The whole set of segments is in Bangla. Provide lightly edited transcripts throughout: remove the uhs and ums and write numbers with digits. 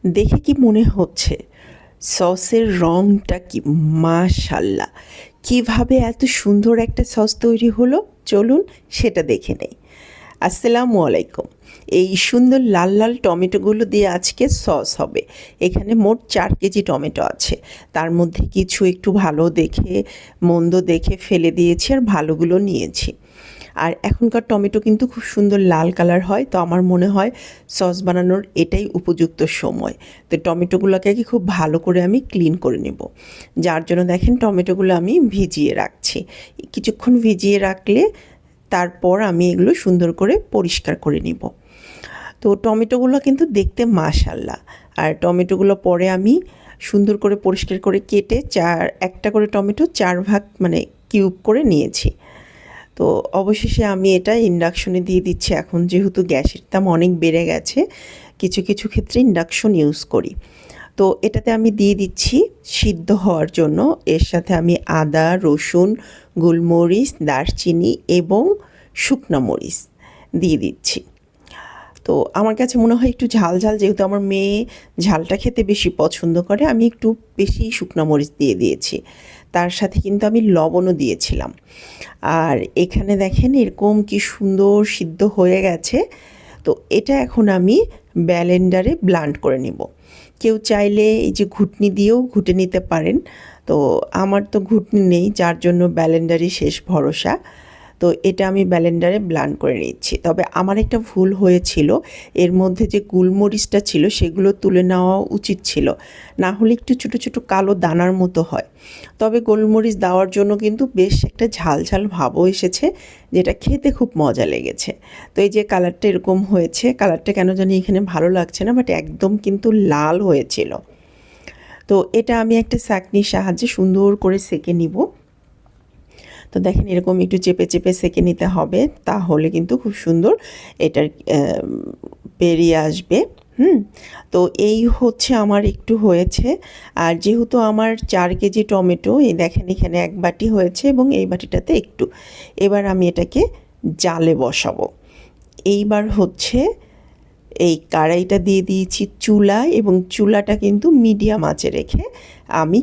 দেখে কি মনে হচ্ছে সসের রঙটা কি মাশাল্লাহ! কিভাবে এত সুন্দর একটা সস তৈরি হলো চলুন সেটা দেখে নেই। আসসালামু আলাইকুম। এই সুন্দর লাল লাল টমেটোগুলো দিয়ে আজকে সস হবে। এখানে মোট 4 কেজি টমেটো আছে। তার মধ্যে কিছু একটু ভালো দেখে মন্দ দেখে ফেলে দিয়েছি আর ভালোগুলো নিয়েছি। আর এখনকার টমেটো কিন্তু খুব সুন্দর লাল কালার হয়, তো আমার মনে হয় সস বানানোর এটাই উপযুক্ত সময়। তো টমেটোগুলোকে খুব ভালো করে আমি ক্লিন করে নেব, যার জন্য দেখেন টমেটোগুলো আমি ভিজিয়ে রাখছি। কিছুক্ষণ ভিজিয়ে রাখলে তারপর আমি এগুলো সুন্দর করে পরিষ্কার করে নিব। তো টমেটোগুলো কিন্তু দেখতে মাশাল্লাহ। আর টমেটোগুলো পরে আমি সুন্দর করে পরিষ্কার করে কেটে একটা করে টমেটো 4 ভাগ মানে কিউব করে নিয়েছি। তো অবশেষে আমি এটা ইন্ডাকশনে দিয়ে দিচ্ছি। এখন যেহেতু গ্যাসের দাম অনেক বেড়ে গেছে, কিছু কিছু ক্ষেত্রে ইন্ডাকশন ইউজ করি। তো এটাতে আমি দিয়ে দিচ্ছি সিদ্ধ হওয়ার জন্য। এর সাথে আমি আদা, রসুন, গোলমরিচ, দারচিনি এবং শুকনা মরিচ দিয়ে দিচ্ছি। তো আমার কাছে মনে হয় একটু ঝাল ঝাল, যেহেতু আমার মেয়ে ঝালটা খেতে বেশি পছন্দ করে, আমি একটু বেশি শুকনো মরিচ দিয়ে দিয়েছি। তার সাথে কিন্তু আমি লবণও দিয়েছিলাম। আর এখানে দেখেন এরকম কি সুন্দর সিদ্ধ হয়ে গেছে। তো এটা এখন আমি ব্লেন্ডারে ব্লেন্ড করে নিব। কেউ চাইলে এই যে ঘুটনি দিয়েও ঘুটে নিতে পারেন। তো আমার তো ঘুটনি নেই, যার জন্য ব্লেন্ডারই শেষ ভরসা। তো এটা আমি ব্লেন্ডারে ব্লেন্ড করে নিচ্ছি। তবে আমার একটা ভুল হয়েছিল, এর মধ্যে যে গোলমরিচটা ছিল সেগুলো তুলে নেওয়া উচিত ছিল, না হলে একটু ছোটো ছোটো কালো দানার মতো হয়। তবে গোলমরিচ দেওয়ার জন্য কিন্তু বেশ একটা ঝাল ঝাল ভাবও এসেছে, যেটা খেতে খুব মজা লেগেছে। তো এই যে কালারটা এরকম হয়েছে, কালারটা কেন জানি এখানে ভালো লাগছে না, বাট একদম কিন্তু লাল হয়েছিল। তো এটা আমি একটা ছাঁকনির সাহায্যে সুন্দর করে সেঁকে নিব। তো দেখেন এরকম একটু চেপে চেপে সেঁকে নিতে হবে, তাহলে কিন্তু খুব সুন্দর এটার বেরিয়ে আসবে। তো এই হচ্ছে আমার একটু হয়েছে। আর যেহেতু আমার 4 কেজি টমেটো, এই দেখেন এখানে 1 বাটি হয়েছে এবং এই বাটিটাতে একটু। এবার আমি এটাকে জালে বসাবো। এইবার হচ্ছে এই কড়াইটা দিয়ে দিয়েছি চুলায়, এবং চুলাটা কিন্তু মিডিয়াম আঁচে রেখে আমি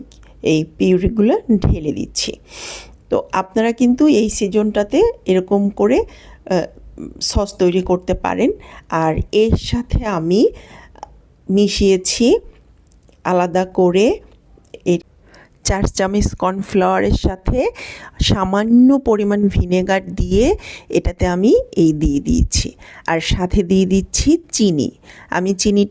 এই পিউরিগুলো ঢেলে দিচ্ছি। তো আপনারা কিন্তু এই সিজনটাতে এরকম করে সস তৈরি করতে পারেন। আর এর সাথে আমি মিশিয়েছি আলাদা করে 4 চামচ কর্নফ্লাওয়ারের সাথে সামান্য পরিমাণ ভিনেগার দিয়ে এটাতে আমি দিয়ে দিয়েছি। আর সাথে দিয়ে দিচ্ছি চিনি। আমি চিনিটা